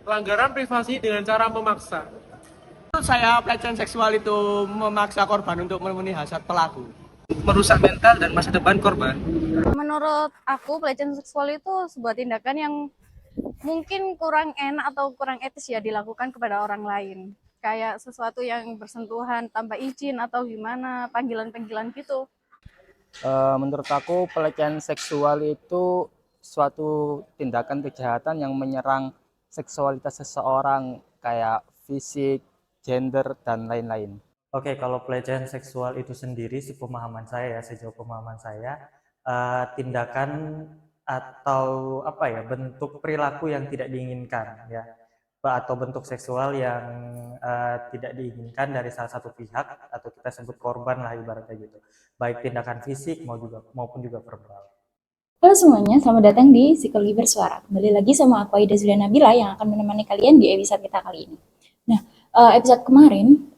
pelanggaran privasi dengan cara memaksa. Menurut saya pelecehan seksual itu memaksa korban untuk memenuhi hasrat pelaku. Merusak mental dan masa depan korban. Menurut aku, pelecehan seksual itu sebuah tindakan yang mungkin kurang enak atau kurang etis ya dilakukan kepada orang lain. Kayak sesuatu yang bersentuhan tanpa izin atau gimana, panggilan-panggilan gitu. Menurut aku pelecehan seksual itu suatu tindakan kejahatan yang menyerang seksualitas seseorang kayak fisik, gender, dan lain-lain. Oke, kalau pelecehan seksual itu sendiri, sepemahaman saya ya, sejauh pemahaman saya, tindakan atau apa ya, bentuk perilaku yang tidak diinginkan ya, atau bentuk seksual yang tidak diinginkan dari salah satu pihak atau kita sebut korban lah ibaratnya gitu, baik tindakan fisik maupun juga verbal. Halo semuanya, selamat datang di Psikologi Bersuara. Kembali lagi sama aku Aida Zuliana Nabila yang akan menemani kalian di episode kita kali ini. Nah, episode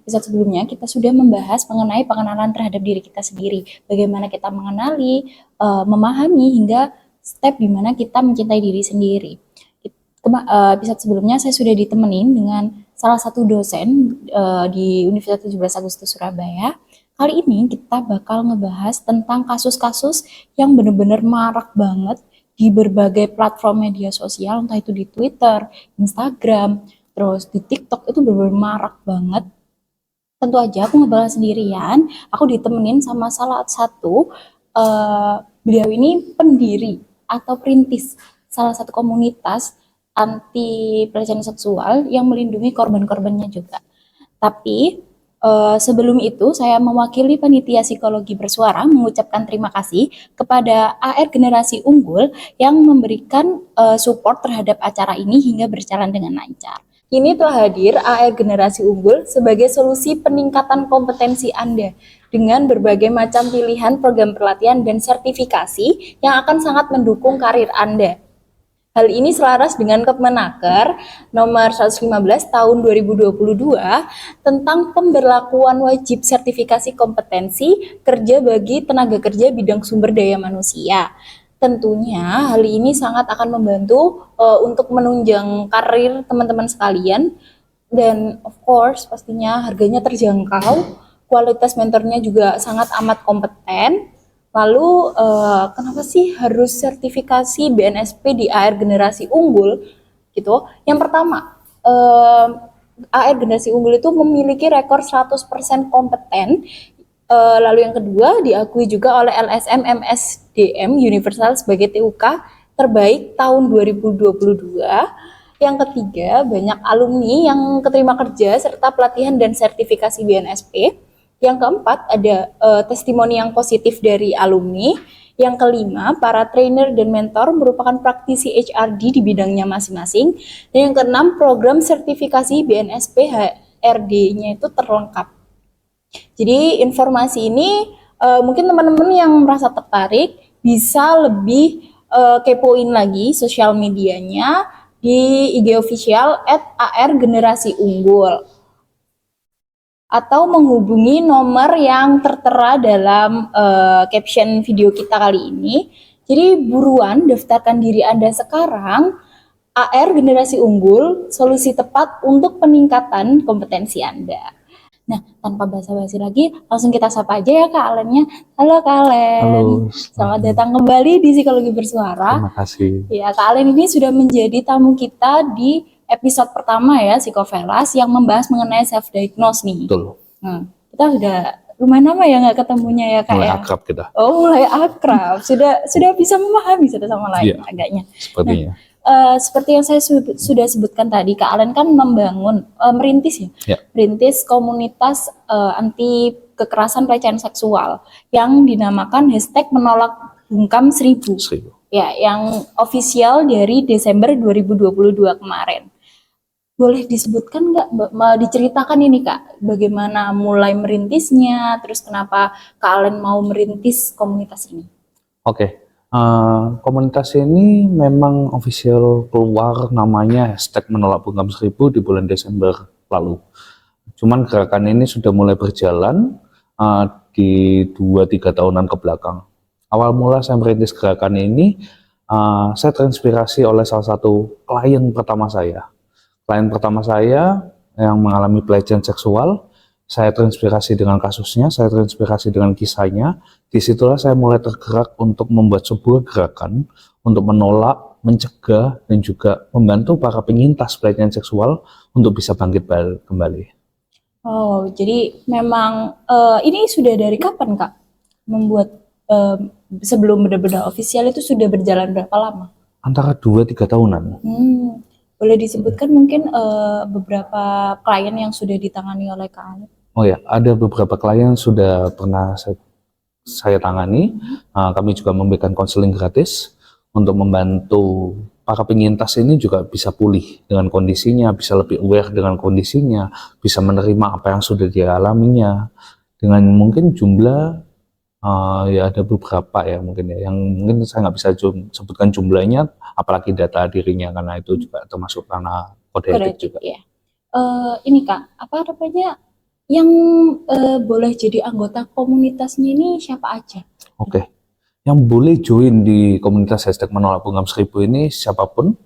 sebelumnya kita sudah membahas mengenai pengenalan terhadap diri kita sendiri. Bagaimana kita mengenali, memahami, hingga step di mana kita mencintai diri sendiri. Episode sebelumnya saya sudah ditemenin dengan salah satu dosen di Universitas 17 Agustus Surabaya. Kali ini kita bakal ngebahas tentang kasus-kasus yang benar-benar marak banget di berbagai platform media sosial, entah itu di Twitter, Instagram, terus di TikTok, itu benar-benar marak banget. Tentu aja aku ngebahas sendirian, aku ditemenin sama salah satu, beliau ini pendiri atau perintis salah satu komunitas anti pelecehan seksual yang melindungi korban-korbannya juga. Tapi sebelum itu, saya mewakili panitia Psikologi Bersuara mengucapkan terima kasih kepada AR Generasi Unggul yang memberikan support terhadap acara ini hingga berjalan dengan lancar. Kini telah hadir AR Generasi Unggul sebagai solusi peningkatan kompetensi Anda dengan berbagai macam pilihan program pelatihan dan sertifikasi yang akan sangat mendukung karir Anda. Hal ini selaras dengan Kemenaker nomor 115 tahun 2022 tentang pemberlakuan wajib sertifikasi kompetensi kerja bagi tenaga kerja bidang sumber daya manusia. Tentunya hal ini sangat akan membantu untuk menunjang karir teman-teman sekalian, dan of course pastinya harganya terjangkau, kualitas mentornya juga sangat amat kompeten. Lalu kenapa sih harus sertifikasi BNSP di AR Generasi Unggul gitu? Yang pertama, AR Generasi Unggul itu memiliki rekor 100% kompeten. Lalu yang kedua, diakui juga oleh LSM MSDM Universal sebagai TUK terbaik tahun 2022. Yang ketiga, banyak alumni yang keterima kerja serta pelatihan dan sertifikasi BNSP. Yang keempat, ada testimoni yang positif dari alumni. Yang kelima, para trainer dan mentor merupakan praktisi HRD di bidangnya masing-masing. Dan yang keenam, program sertifikasi BNSP HRD-nya itu terlengkap. Jadi informasi ini mungkin teman-teman yang merasa tertarik bisa lebih kepoin lagi sosial medianya di IG official @AR-Generasi-Unggul. Atau menghubungi nomor yang tertera dalam caption video kita kali ini. Jadi buruan daftarkan diri Anda sekarang. AR Generasi Unggul, solusi tepat untuk peningkatan kompetensi Anda. Nah, tanpa basa-basi lagi, langsung kita sapa aja ya Kak Alennya. Halo Kak Alen. Halo. Selamat datang kembali di Psikologi Bersuara. Terima kasih. Ya, Kak Alen ini sudah menjadi tamu kita di episode pertama ya, Psikovelas, yang membahas mengenai self-diagnose nih. Betul. Kita sudah lumayan lama ya nggak ketemunya ya Kak Mulai ya? akrab kita. Oh, mulai akrab. Sudah bisa memahami satu sama lain agaknya. Sepertinya. Seperti yang saya sudah sebutkan tadi, Kak Alen kan merintis ya, merintis komunitas anti kekerasan pelecehan seksual yang dinamakan #menolak_bungkam1000. Ya, yang official dari Desember 2022 kemarin. Boleh disebutkan nggak, diceritakan ini Kak, bagaimana mulai merintisnya, terus kenapa Kak Alen mau merintis komunitas ini? Oke. Komunitas ini memang official keluar namanya #menolak_bungkam1000 di bulan Desember lalu. Cuman gerakan ini sudah mulai berjalan di 2-3 tahunan ke belakang. Awal mula saya merintis gerakan ini, saya terinspirasi oleh salah satu klien pertama saya. Klien pertama saya yang mengalami pelecehan seksual, saya terinspirasi dengan kasusnya, saya terinspirasi dengan kisahnya. Disitulah saya mulai tergerak untuk membuat sebuah gerakan untuk menolak, mencegah, dan juga membantu para penyintas pelecehan seksual untuk bisa bangkit kembali. Oh, jadi memang ini sudah dari kapan Kak membuat sebelum benar-benar official itu sudah berjalan berapa lama? Antara 2-3 tahunan. Boleh disebutkan mungkin beberapa klien yang sudah ditangani oleh Kak Alif? Oh ya, ada beberapa klien sudah pernah saya tangani. Kami juga memberikan konseling gratis untuk membantu para penyintas ini juga bisa pulih dengan kondisinya, bisa lebih aware dengan kondisinya, bisa menerima apa yang sudah dialaminya. Dengan mungkin jumlah ya ada beberapa ya mungkin ya, yang mungkin saya nggak bisa sebutkan jumlahnya, apalagi data dirinya karena itu juga termasuk karena kode etik juga. Ya. Ini Kak, apa namanya yang boleh jadi anggota komunitasnya ini siapa aja? Oke. Yang boleh join di komunitas #menolak Bungkam 1000 ini siapapun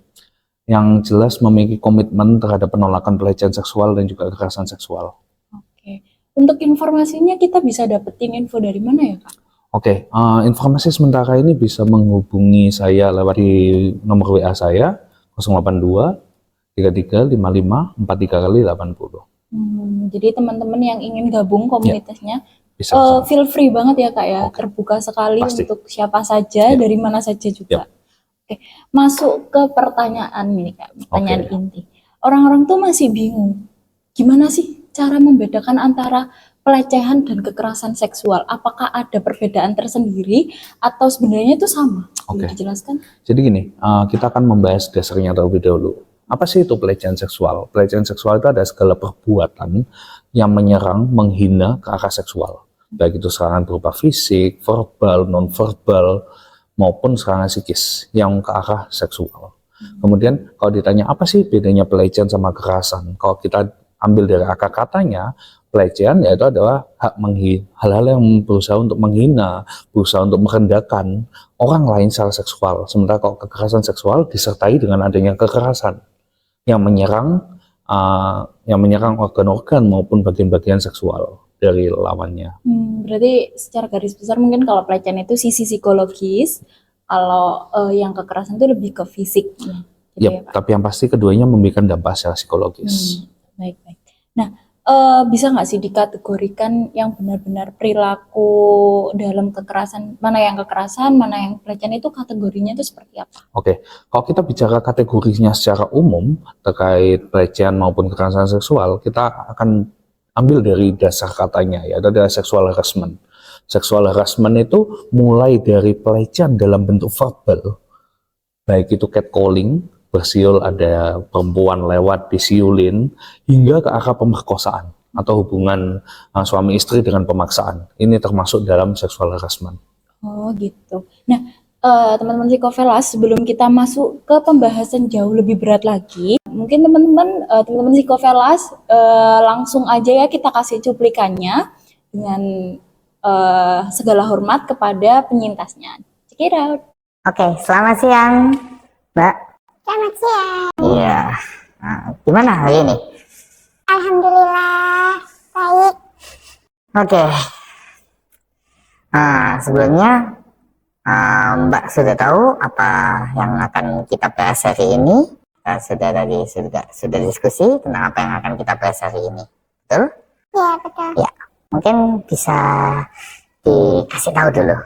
yang jelas memiliki komitmen terhadap penolakan pelecehan seksual dan juga kekerasan seksual. Oke. Untuk informasinya kita bisa dapetin info dari mana ya Kak? Oke, informasi sementara ini bisa menghubungi saya lewat di nomor WA saya 082 33 55 43 kali 80. Jadi teman-teman yang ingin gabung komunitasnya Bisa feel free banget ya Kak ya, terbuka sekali Pasti. untuk siapa saja, dari mana saja juga. Oke, masuk ke pertanyaan ini Kak, pertanyaan inti. Orang-orang tuh masih bingung, gimana sih cara membedakan antara pelecehan dan kekerasan seksual? Apakah ada perbedaan tersendiri atau sebenarnya itu sama? Boleh dijelaskan? Jadi gini, kita akan membahas dasarnya terlebih dahulu. Apa sih itu pelecehan seksual? Pelecehan seksual itu ada segala perbuatan yang menyerang, menghina ke arah seksual. Baik itu serangan berupa fisik, verbal, non-verbal, maupun serangan psikis yang ke arah seksual. Kemudian kalau ditanya apa sih bedanya pelecehan sama kekerasan? Kalau kita ambil dari akar katanya, pelecehan yaitu adalah hal-hal yang berusaha untuk menghina, berusaha untuk merendahkan orang lain secara seksual. Sementara kalau kekerasan seksual disertai dengan adanya kekerasan yang menyerang organ-organ maupun bagian-bagian seksual dari lawannya. Berarti secara garis besar mungkin kalau pelecehan itu sisi psikologis, kalau yang kekerasan itu lebih ke fisik. Gitu ya, Pak? Tapi yang pasti keduanya memberikan dampak secara psikologis. Baik-baik. Nah, bisa nggak sih dikategorikan yang benar-benar perilaku dalam kekerasan, mana yang kekerasan, mana yang pelecehan itu kategorinya itu seperti apa? Oke, kalau kita bicara kategorinya secara umum terkait pelecehan maupun kekerasan seksual, kita akan ambil dari dasar katanya, yaitu adalah sexual harassment. Sexual harassment itu mulai dari pelecehan dalam bentuk verbal, baik itu catcalling, bersiul ada perempuan lewat disiulin, hingga ke arah pemerkosaan atau hubungan suami istri dengan pemaksaan. Ini termasuk dalam sexual harassment. Oh gitu. Nah, teman-teman psikovelas, sebelum kita masuk ke pembahasan jauh lebih berat lagi, mungkin teman-teman psikovelas langsung aja ya kita kasih cuplikannya dengan segala hormat kepada penyintasnya. Check it out. Oke, selamat siang, Mbak. Selamat siang. Iya. Nah, gimana hari ini? Alhamdulillah baik. Oke. Nah, sebelumnya Mbak sudah tahu apa yang akan kita bahas hari ini? Sudah diskusi tentang apa yang akan kita bahas hari ini. Betul? Iya, betul. Ya, mungkin bisa dikasih tahu dulu.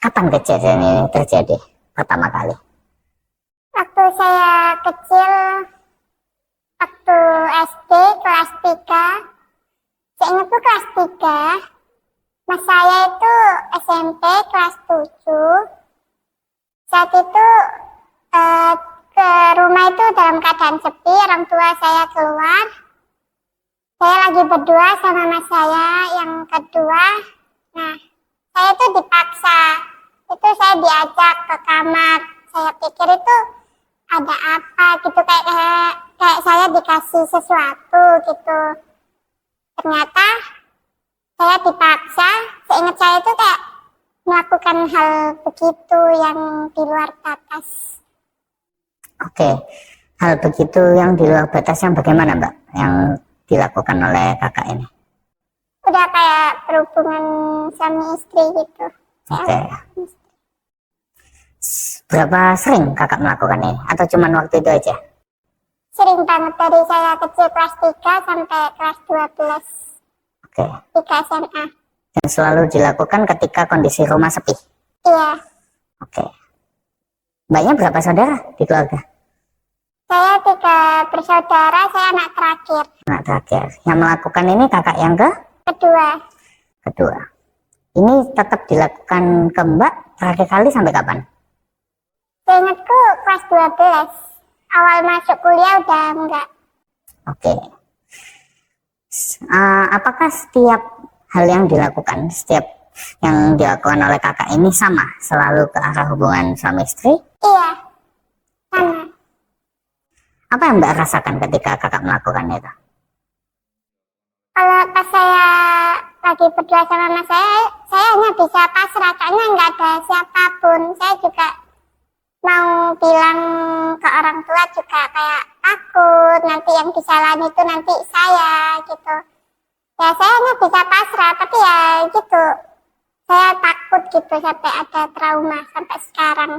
Kapan kejadian ini terjadi pertama kali? Waktu saya kecil, waktu SD kelas 3, saya ingat tuh kelas 3, mas saya itu SMP kelas 7, saat itu ke rumah itu dalam keadaan sepi, orang tua saya keluar, saya lagi berdua sama mas saya yang kedua, nah saya itu dipaksa, itu saya diajak ke kamar, saya pikir itu ada apa gitu, kayak saya dikasih sesuatu gitu. Ternyata saya dipaksa, seingat saya itu kayak melakukan hal begitu yang di luar batas. Oke, hal begitu yang di luar batas yang bagaimana Mbak yang dilakukan oleh kakak ini? Udah kayak berhubungan suami istri gitu. Oke. Berapa sering kakak melakukan ini? Atau cuma waktu itu aja? Sering banget dari saya kecil kelas 3 sampai kelas 12. Oke. 3 SMA. Dan selalu dilakukan ketika kondisi rumah sepi? Iya. Oke. Mbaknya berapa saudara di keluarga? Saya 3 bersaudara, saya anak terakhir. Anak terakhir. Yang melakukan ini kakak yang Kedua. kedua. Ini tetap dilakukan ke Mbak terakhir kali sampai kapan? Seingatku kelas 12. Awal masuk kuliah udah enggak. Oke. Apakah setiap hal yang dilakukan, setiap yang dilakukan oleh kakak ini sama, selalu ke arah hubungan suami istri? Iya, sama. Apa yang Mbak rasakan ketika kakak melakukan itu? Kalau pas saya lagi berdua sama mas saya hanya bisa pasrah, karena nggak ada siapapun. Saya juga mau bilang ke orang tua juga kayak takut, nanti yang disalahin itu nanti saya gitu. Ya saya hanya bisa pasrah, tapi ya gitu. Saya takut gitu sampai ada trauma sampai sekarang.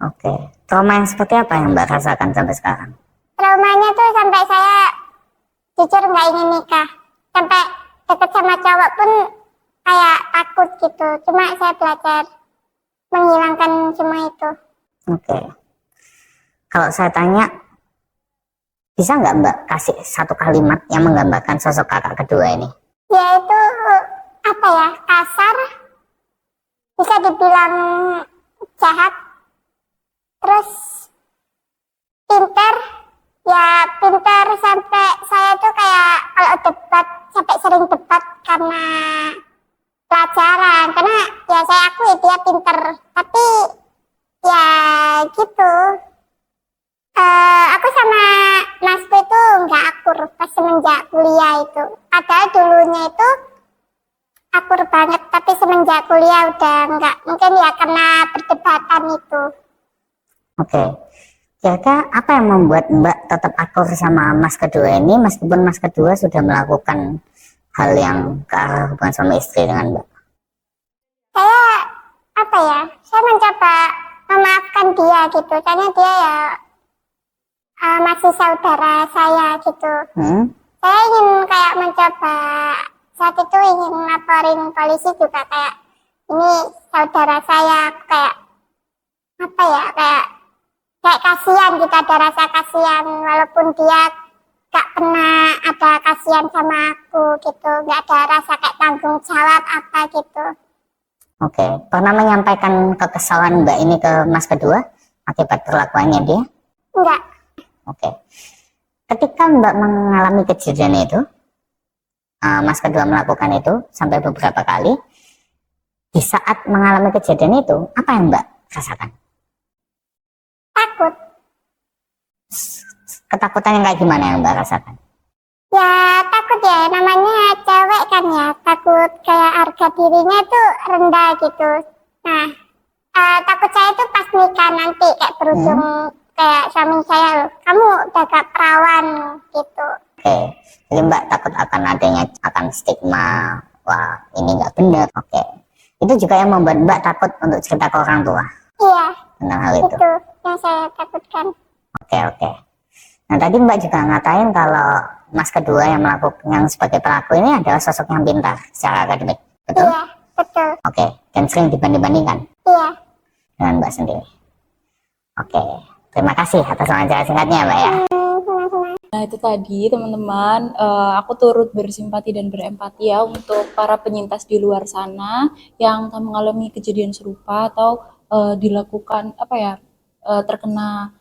Oke. Trauma yang seperti apa yang Mbak rasakan sampai sekarang? Traumanya tuh sampai saya jujur nggak ingin nikah. Sampai deket sama cowok pun kayak takut gitu. Cuma saya belajar menghilangkan semua itu. Oke. Kalau saya tanya, bisa nggak Mbak kasih satu kalimat yang menggambarkan sosok kakak kedua ini? Yaitu apa ya, kasar, bisa dibilang jahat, terus pinter, ya pinter sampai saya tuh kayak kalau debat sampai sering debat karena pelajaran, karena ya saya akui dia pinter, tapi ya gitu. Aku sama masku itu nggak akur pas semenjak kuliah itu. Padahal dulunya itu akur banget, tapi semenjak kuliah udah nggak. Mungkin ya karena perdebatan itu. Oke. Kira-kira apa yang membuat Mbak tetap akur sama mas kedua ini meskipun mas kedua sudah melakukan hal yang ke arah hubungan suami istri dengan Mbak? Saya apa ya? Saya mencoba memaafkan dia gitu, karena dia ya masih saudara saya gitu. Saya ingin kayak mencoba saat itu ingin laporin polisi juga, kayak ini saudara saya, kayak apa ya, kayak kasihan gitu, ada rasa kasihan walaupun dia gak pernah ada kasihan sama aku gitu, gak ada rasa kayak tanggung jawab apa gitu. Oke, pernah menyampaikan kekesalan Mbak ini ke mas kedua akibat perlakuannya dia? Enggak. Oke, ketika Mbak mengalami kejadian itu, mas kedua melakukan itu sampai beberapa kali, di saat mengalami kejadian itu, apa yang Mbak rasakan? Takut. Ketakutan yang kayak gimana yang Mbak rasakan? Ya takut ya, namanya cewek kan ya, takut kayak harga dirinya tuh rendah gitu. Nah, takut saya tuh pas nikah nanti kayak berujung kayak suami saya, loh, kamu udah gak perawan gitu. Oke, jadi Mbak takut akan adanya akan stigma, wah ini nggak benar. Oke, itu juga yang membuat Mbak takut untuk cerita ke orang tua? Iya, tentang hal itu yang saya takutkan. Oke. Nah tadi Mbak juga ngatain kalau mas kedua yang melakukan, yang sebagai pelaku ini adalah sosok yang pintar secara akademik, betul? Iya, betul. Oke, dan sering dibanding-bandingkan Iya. dengan Mbak sendiri. Oke, terima kasih atas wawancara singkatnya Mbak ya. Nah itu tadi teman-teman, aku turut bersimpati dan berempati ya untuk para penyintas di luar sana yang mengalami kejadian serupa atau dilakukan terkena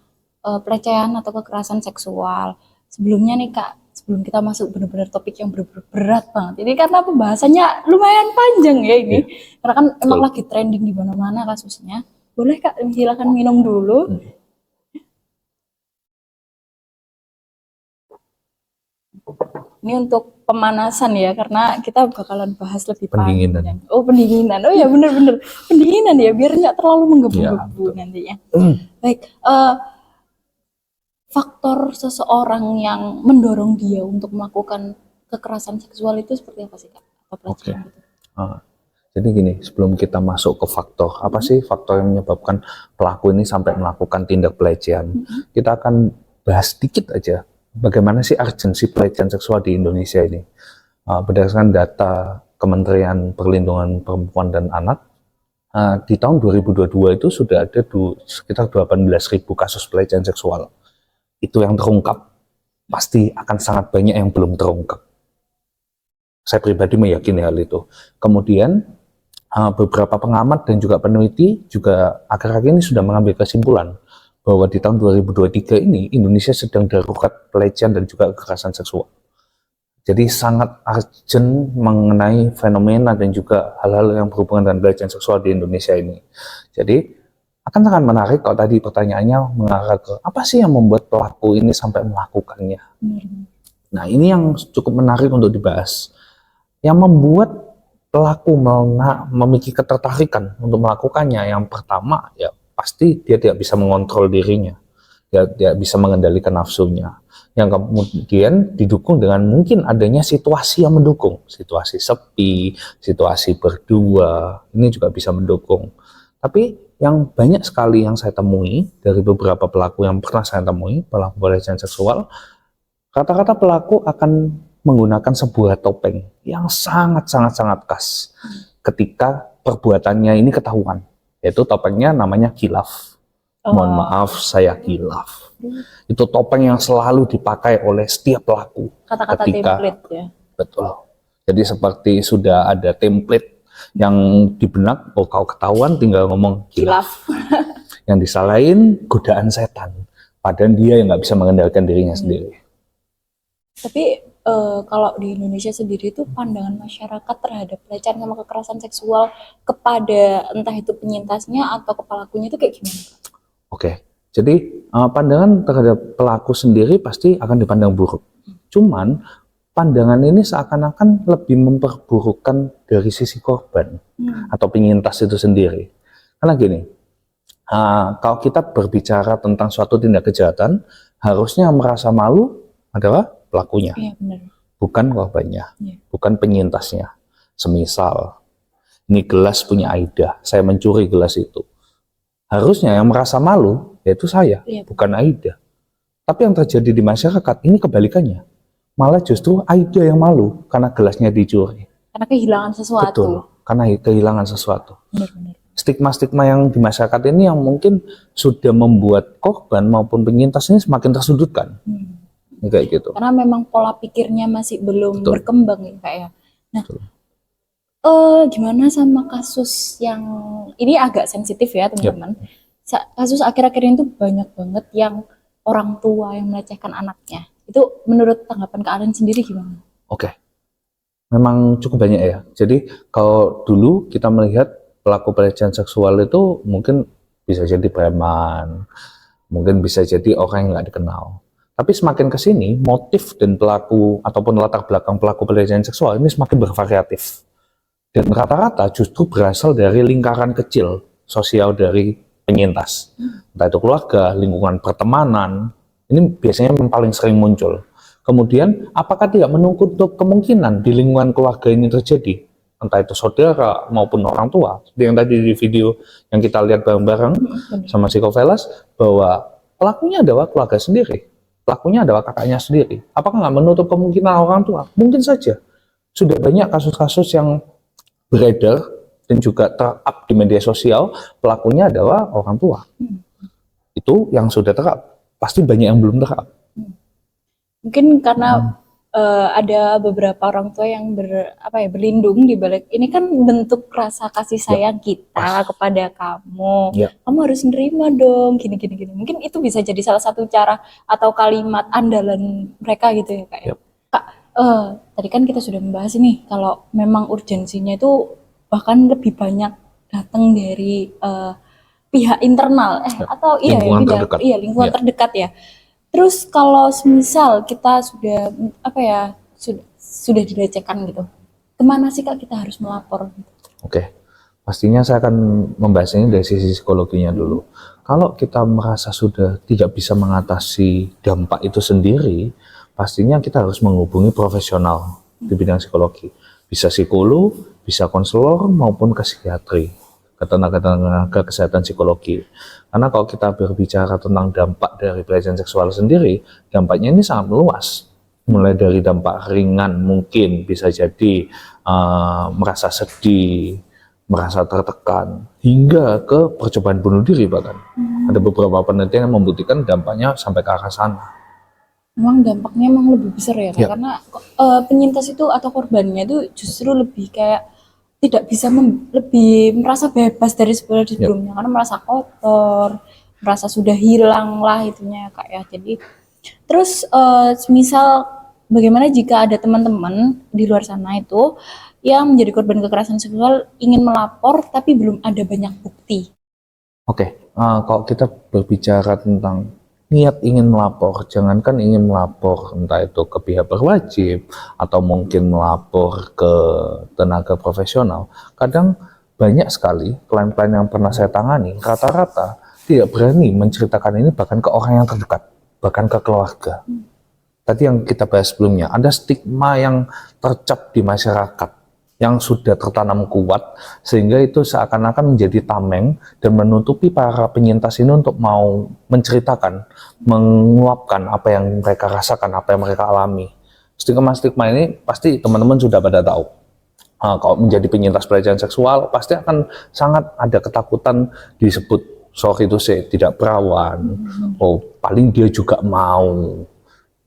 pelecehan atau kekerasan seksual. Sebelumnya nih Kak, sebelum kita masuk benar-benar topik yang berat banget, ini karena pembahasannya lumayan panjang ya ini, karena kan emang lagi trending di mana-mana kasusnya. Boleh Kak, silakan minum dulu. Ini untuk pemanasan ya, karena kita bakalan bahas lebih panjang. Oh pendinginan, oh ya bener-bener pendinginan ya, biar nggak terlalu menggebu-gebu nantinya. Baik, faktor seseorang yang mendorong dia untuk melakukan kekerasan seksual itu seperti apa sih Kak? Atau pelecehan gitu? Jadi gini, sebelum kita masuk ke faktor, apa sih faktor yang menyebabkan pelaku ini sampai melakukan tindak pelecehan? Kita akan bahas sedikit aja bagaimana sih urgensi pelecehan seksual di Indonesia ini. Berdasarkan data Kementerian Perlindungan Perempuan dan Anak, di tahun 2022 itu sudah ada sekitar 18.000 kasus pelecehan seksual. Itu yang terungkap. Pasti akan sangat banyak yang belum terungkap. Saya pribadi meyakini hal itu. Kemudian beberapa pengamat dan juga peneliti juga akhir-akhir ini sudah mengambil kesimpulan bahwa di tahun 2023 ini Indonesia sedang darurat pelecehan dan juga kekerasan seksual. Jadi sangat urgent mengenai fenomena dan juga hal-hal yang berhubungan dengan pelecehan seksual di Indonesia ini. Jadi akan sangat menarik kalau tadi pertanyaannya mengarah ke apa sih yang membuat pelaku ini sampai melakukannya. Nah ini yang cukup menarik untuk dibahas. Yang membuat pelaku memiliki ketertarikan untuk melakukannya, yang pertama ya pasti dia tidak bisa mengontrol dirinya, dia tidak bisa mengendalikan nafsunya. Yang kemudian didukung dengan mungkin adanya situasi yang mendukung, situasi sepi, situasi berdua, ini juga bisa mendukung. Tapi yang banyak sekali yang saya temui dari beberapa pelaku yang pernah saya temui, pelaku pelecehan seksual, rata-rata pelaku akan menggunakan sebuah topeng yang sangat khas ketika perbuatannya ini ketahuan, yaitu topengnya namanya khilaf. Mohon maaf, saya khilaf. Itu topeng yang selalu dipakai oleh setiap pelaku. Kata-kata template ya. Betul. Jadi seperti sudah ada template yang di benak, oh kau ketahuan tinggal ngomong khilaf. Yang disalahin godaan setan. Padahal dia yang nggak bisa mengendalikan dirinya sendiri. Tapi kalau di Indonesia sendiri itu pandangan masyarakat terhadap pelecehan sama kekerasan seksual kepada entah itu penyintasnya atau ke pelakunya itu kayak gimana? Oke, jadi pandangan terhadap pelaku sendiri pasti akan dipandang buruk. Cuman pandangan ini seakan-akan lebih memperburukkan dari sisi korban atau penyintas itu sendiri. Karena gini, kalau kita berbicara tentang suatu tindak kejahatan, harusnya merasa malu adalah pelakunya, bukan korbannya, bukan penyintasnya. Semisal, ini gelas punya Aida, saya mencuri gelas itu. Harusnya yang merasa malu, yaitu saya, bukan Aida. Tapi yang terjadi di masyarakat, ini kebalikannya. Malah justru Aida yang malu, karena gelasnya dicuri. Karena kehilangan sesuatu. Betul, karena kehilangan sesuatu. Benar-benar. Stigma-stigma yang di masyarakat ini yang mungkin sudah membuat korban maupun penyintas ini semakin tersudutkan. Kayak gitu. Karena memang pola pikirnya masih belum berkembang ya Kak ya. Nah, gimana sama kasus yang ini agak sensitif ya teman-teman. Kasus akhir-akhir ini tuh banyak banget yang orang tua yang melecehkan anaknya. Itu menurut tanggapan Kak Aren sendiri gimana? Oke, memang cukup banyak ya. Jadi kalau dulu kita melihat pelaku pelecehan seksual itu mungkin bisa jadi preman, mungkin bisa jadi orang yang nggak dikenal. Tapi semakin ke sini, motif dan pelaku ataupun latar belakang pelaku pelecehan seksual ini semakin bervariatif. Dan rata-rata justru berasal dari lingkaran kecil sosial dari penyintas. Entah itu keluarga, lingkungan pertemanan, ini biasanya yang paling sering muncul. Kemudian, apakah tidak menutup kemungkinan di lingkungan keluarga ini terjadi? Entah itu saudara maupun orang tua. Seperti yang tadi di video yang kita lihat bareng-bareng sama Psikovelas, bahwa pelakunya adalah keluarga sendiri. Pelakunya adalah kakaknya sendiri. Apakah nggak menutup kemungkinan orang tua? Mungkin saja. Sudah banyak kasus-kasus yang beredar dan juga ter-up di media sosial, pelakunya adalah orang tua. Itu yang sudah ter-up. Pasti banyak yang belum ter-up. Mungkin karena ada beberapa orang tua yang berlindung di balik ini kan bentuk rasa kasih sayang kita kepada kamu. Kamu harus nerima dong, gini. Mungkin itu bisa jadi salah satu cara atau kalimat andalan mereka gitu ya Kak. Kak, tadi kan kita sudah membahas ini kalau memang urgensinya itu bahkan lebih banyak datang dari pihak internal atau lingkungan terdekat ya. Terus kalau semisal kita sudah sudah dilecehkan gitu, kemana sih Kak kita harus melapor? Oke, pastinya saya akan membahas ini dari sisi psikologinya dulu. kalau kita merasa sudah tidak bisa mengatasi dampak itu sendiri, pastinya kita harus menghubungi profesional di bidang psikologi. Bisa psikolog, bisa konselor, maupun ke psikiatri, ke tenaga kesehatan psikologi. Karena kalau kita berbicara tentang dampak dari pelecehan seksual sendiri, dampaknya ini sangat luas. Mulai dari dampak ringan, mungkin bisa jadi merasa sedih, merasa tertekan, hingga ke percobaan bunuh diri bahkan. Ada beberapa penelitian yang membuktikan dampaknya sampai ke arah sana. Memang dampaknya emang lebih besar ya, Kak? Karena penyintas itu atau korbannya itu justru lebih kayak tidak bisa lebih merasa bebas dari sebelumnya, karena merasa kotor, merasa sudah hilang lah itunya Kak ya. Jadi terus misal bagaimana jika ada teman-teman di luar sana itu yang menjadi korban kekerasan seksual ingin melapor tapi belum ada banyak bukti? Oke, kalau kita berbicara tentang niat ingin melapor, jangankan ingin melapor entah itu ke pihak berwajib atau mungkin melapor ke tenaga profesional. Kadang banyak sekali klien-klien yang pernah saya tangani, rata-rata tidak berani menceritakan ini bahkan ke orang yang terdekat, bahkan ke keluarga. Tadi yang kita bahas sebelumnya, ada stigma yang tercap di masyarakat yang sudah tertanam kuat, sehingga itu seakan-akan menjadi tameng dan menutupi para penyintas ini untuk mau menceritakan, menguapkan apa yang mereka rasakan, apa yang mereka alami. Stigma-stigma ini pasti teman-teman sudah pada tahu. Kalau menjadi penyintas pelecehan seksual, pasti akan sangat ada ketakutan disebut, sorry to say, tidak perawan. Oh, paling dia juga mau.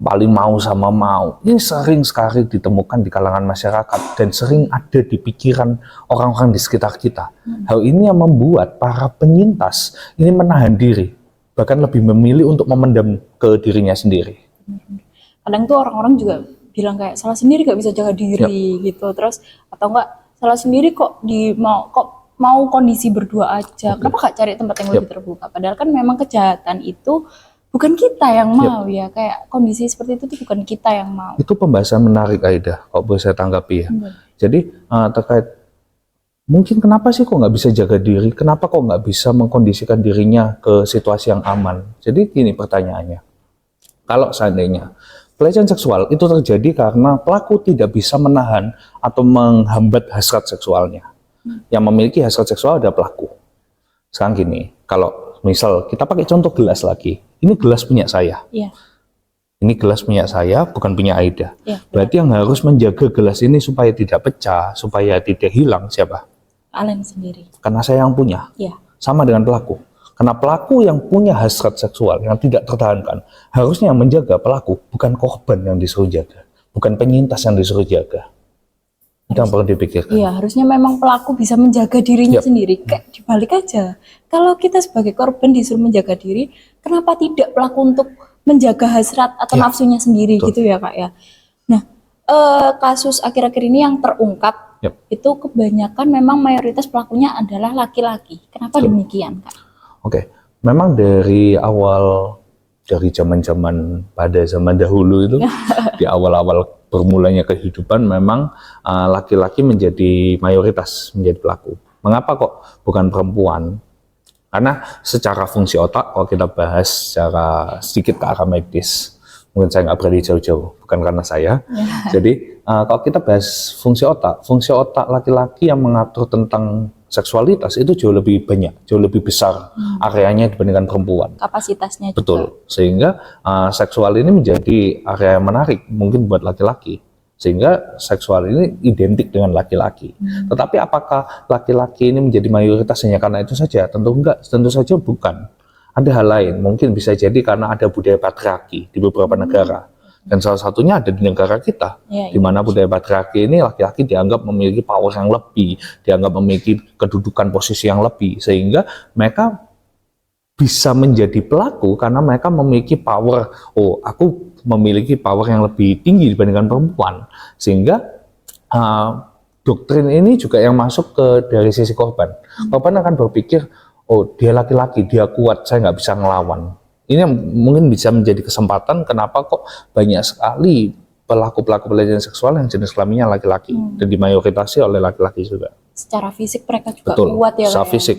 Paling mau sama mau. Ini sering sekali ditemukan di kalangan masyarakat dan sering ada di pikiran orang-orang di sekitar kita. Hal ini yang membuat para penyintas ini menahan diri, bahkan lebih memilih untuk memendam ke dirinya sendiri. Kadang tuh orang-orang juga bilang kayak salah sendiri gak bisa jaga diri gitu, terus atau enggak salah sendiri kok mau kondisi berdua aja. Kenapa gak cari tempat yang lebih terbuka? Padahal kan memang kejahatan itu bukan kita yang mau ya, kayak kondisi seperti itu tuh bukan kita yang mau. Itu pembahasan menarik Aida, kalau boleh saya tanggapi ya. Jadi terkait mungkin kenapa sih kok nggak bisa jaga diri, kenapa kok nggak bisa mengkondisikan dirinya ke situasi yang aman. Jadi gini pertanyaannya, kalau seandainya pelecehan seksual itu terjadi karena pelaku tidak bisa menahan atau menghambat hasrat seksualnya. Yang memiliki hasrat seksual ada pelaku. Sekarang gini, kalau misal kita pakai contoh gelas lagi, ini gelas punya saya. Ini gelas punya saya, bukan punya Aida. Berarti yang harus menjaga gelas ini supaya tidak pecah, supaya tidak hilang siapa? Kalian sendiri. Karena saya yang punya. Sama dengan pelaku. Karena pelaku yang punya hasrat seksual yang tidak tertahankan, harusnya yang menjaga pelaku, bukan korban yang disuruh jaga, bukan penyintas yang disuruh jaga. Itu yang perlu dipikirkan. Iya, harusnya memang pelaku bisa menjaga dirinya sendiri. Kayak dibalik aja. Kalau kita sebagai korban disuruh menjaga diri, kenapa tidak pelaku untuk menjaga hasrat atau nafsunya sendiri gitu ya Kak ya. Nah, kasus akhir-akhir ini yang terungkap itu kebanyakan memang mayoritas pelakunya adalah laki-laki. Kenapa demikian Kak? Oke, memang dari awal, dari zaman-zaman pada zaman dahulu itu, di awal-awal bermulanya kehidupan memang laki-laki menjadi mayoritas, menjadi pelaku. Mengapa kok bukan perempuan? Karena secara fungsi otak, kalau kita bahas secara sedikit ke arah medis, mungkin saya nggak berani jauh-jauh, bukan karena saya. Jadi kalau kita bahas fungsi otak laki-laki yang mengatur tentang seksualitas itu jauh lebih banyak, jauh lebih besar areanya dibandingkan perempuan. Kapasitasnya juga. Betul, sehingga seksual ini menjadi area yang menarik mungkin buat laki-laki. Sehingga seksual ini identik dengan laki-laki. Tetapi apakah laki-laki ini menjadi mayoritas hanya karena itu saja? Tentu enggak, tentu saja bukan. Ada hal lain, mungkin bisa jadi karena ada budaya patriarki di beberapa negara. Dan salah satunya ada di negara kita, di mana budaya patriarki ini laki-laki dianggap memiliki power yang lebih, dianggap memiliki kedudukan posisi yang lebih, sehingga mereka bisa menjadi pelaku karena mereka memiliki power. Oh, aku memiliki power yang lebih tinggi dibandingkan perempuan, sehingga doktrin ini juga yang masuk ke dari sisi korban. Korban akan berpikir, oh dia laki-laki, dia kuat, saya nggak bisa ngelawan. Ini mungkin bisa menjadi kesempatan kenapa kok banyak sekali pelaku-pelaku pelecehan seksual yang jenis kelaminnya laki-laki dan dimayoritasi oleh laki-laki juga. Secara fisik mereka juga kuat ya. Secara fisik.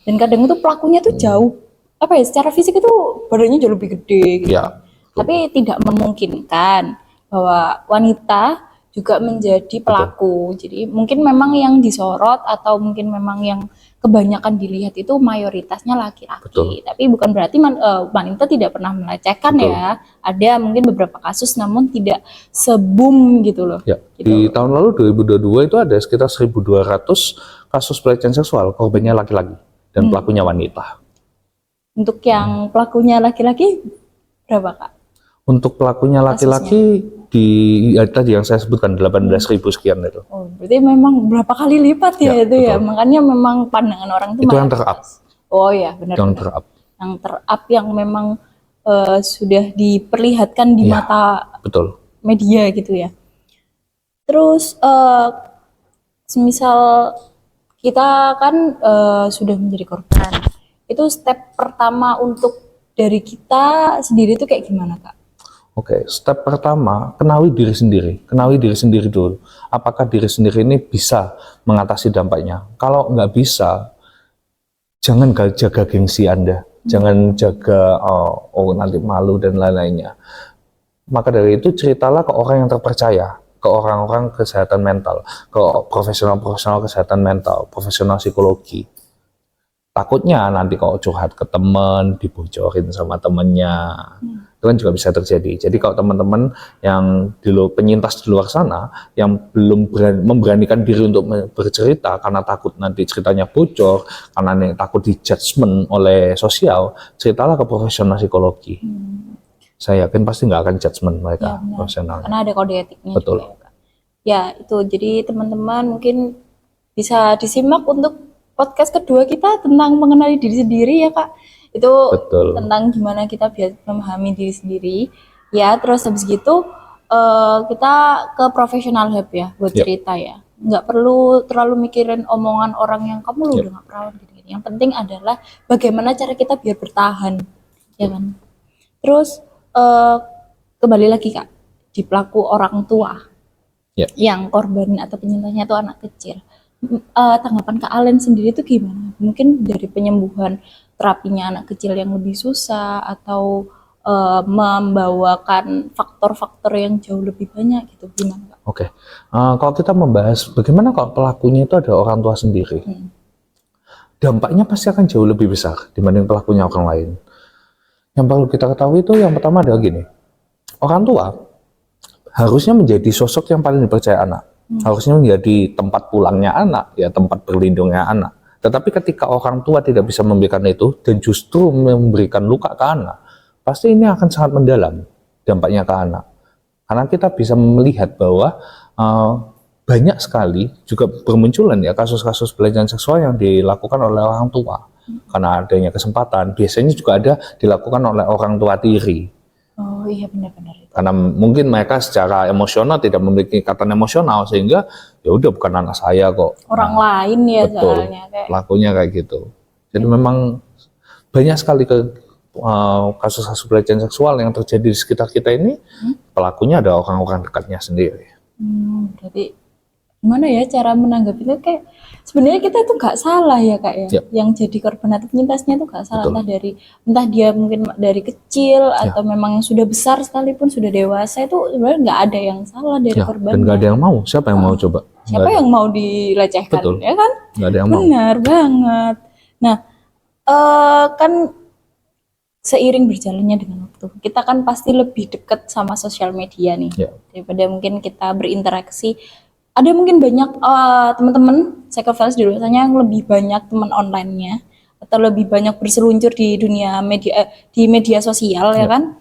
Dan kadang itu pelakunya tuh jauh apa ya, secara fisik itu badannya jauh lebih gede gitu. Ya, Tapi tidak memungkinkan bahwa wanita juga menjadi pelaku. Jadi mungkin memang yang disorot atau mungkin memang yang kebanyakan dilihat itu mayoritasnya laki-laki. Betul. Tapi bukan berarti wanita tidak pernah melecehkan Betul. ya. Ada mungkin beberapa kasus namun tidak se-boom gitu loh. ya. Gitu. Di tahun lalu 2022 itu ada sekitar 1.200 kasus pelecehan seksual, korbannya laki-laki dan pelakunya wanita. Untuk yang pelakunya laki-laki berapa Kak? Untuk pelakunya laki-laki tadi yang saya sebutkan 18.000 sekian itu. Oh, berarti memang berapa kali lipat ya, Ya, itu ya. betul. Makanya memang pandangan orang itu Itu yang mayoritas. ter-up. Oh ya, benar. Yang benar. ter-up. Yang ter-up yang memang sudah diperlihatkan di Ya, mata betul. media gitu ya. Terus semisal kita kan sudah menjadi korban, itu step pertama untuk dari kita sendiri itu kayak gimana Kak? Oke, step pertama, kenali diri sendiri. Kenali diri sendiri dulu. Apakah diri sendiri ini bisa mengatasi dampaknya? Kalau nggak bisa, jangan jaga gengsi Anda. Jangan jaga, nanti malu dan lain-lainnya. Maka dari itu, ceritalah ke orang yang terpercaya. Ke orang-orang kesehatan mental. Ke profesional-profesional kesehatan mental. Profesional psikologi. Takutnya nanti kalau curhat ke teman, dibocorin sama temennya. Itu kan juga bisa terjadi. Jadi kalau teman-teman yang penyintas di luar sana yang belum memberanikan diri untuk bercerita karena takut nanti ceritanya bocor, karena takut dijudgment oleh sosial, ceritalah ke profesional psikologi. Saya yakin pasti nggak akan judgment mereka, Ya, benar. profesional. Karena ada kode etiknya Betul. juga ya Kak. Ya itu, jadi teman-teman mungkin bisa disimak untuk podcast kedua kita tentang mengenali diri sendiri ya Kak. Itu Betul. tentang gimana kita biar memahami diri sendiri. Ya, terus habis gitu kita ke profesional help ya buat Yep. cerita ya. Nggak perlu terlalu mikirin omongan orang yang kamu lu Yep. udah nggak perawan gitu-gitu. Yang penting adalah bagaimana cara kita biar bertahan, ya kan. Terus kembali lagi Kak, di pelaku orang tua Yep. yang korban atau penyintasnya itu anak kecil. Tanggapan Kak Alen sendiri itu gimana? Mungkin dari penyembuhan terapinya anak kecil yang lebih susah atau membawakan faktor-faktor yang jauh lebih banyak gitu, gimana Kak? Oke, kalau kita membahas bagaimana kalau pelakunya itu ada orang tua sendiri, dampaknya pasti akan jauh lebih besar dibanding pelakunya orang lain. Yang perlu kita ketahui itu yang pertama adalah gini, orang tua harusnya menjadi sosok yang paling dipercaya anak. Harusnya menjadi tempat pulangnya anak, ya tempat berlindungnya anak. Tetapi ketika orang tua tidak bisa memberikan itu dan justru memberikan luka ke anak, pasti ini akan sangat mendalam dampaknya ke anak. Karena kita bisa melihat bahwa banyak sekali juga bermunculan ya kasus-kasus pelecehan seksual yang dilakukan oleh orang tua. Karena adanya kesempatan, biasanya juga ada dilakukan oleh orang tua tiri. Oh iya, benar-benar itu. Karena mungkin mereka secara emosional tidak memiliki ikatan emosional sehingga ya udah bukan anak saya kok. Orang lain ya betul, soalnya kayak. pelakunya kayak gitu. Jadi memang banyak sekali kasus-kasus pelecehan seksual yang terjadi di sekitar kita ini, pelakunya ada orang-orang dekatnya sendiri. Berarti gimana ya cara menanggapinya, kayak sebenarnya kita itu nggak salah ya Kak ya, Yep. yang jadi korban atau penyintasnya itu nggak salah, Betul. entah dia mungkin dari kecil atau memang yang sudah besar sekalipun sudah dewasa, itu sebenarnya nggak ada yang salah dari Ya, korbannya. dan nggak ada yang mau. Siapa yang mau coba? Siapa yang mau dilecehkan, Betul. ya kan? Nggak ada yang mau. Benar banget. Nah, kan seiring berjalannya dengan waktu, kita kan pasti lebih dekat sama sosial media nih, Ya. daripada mungkin kita berinteraksi. Ada mungkin banyak teman-teman psychophile di luar sana yang lebih banyak teman online-nya atau lebih banyak berseluncur di dunia media, di media sosial ya kan.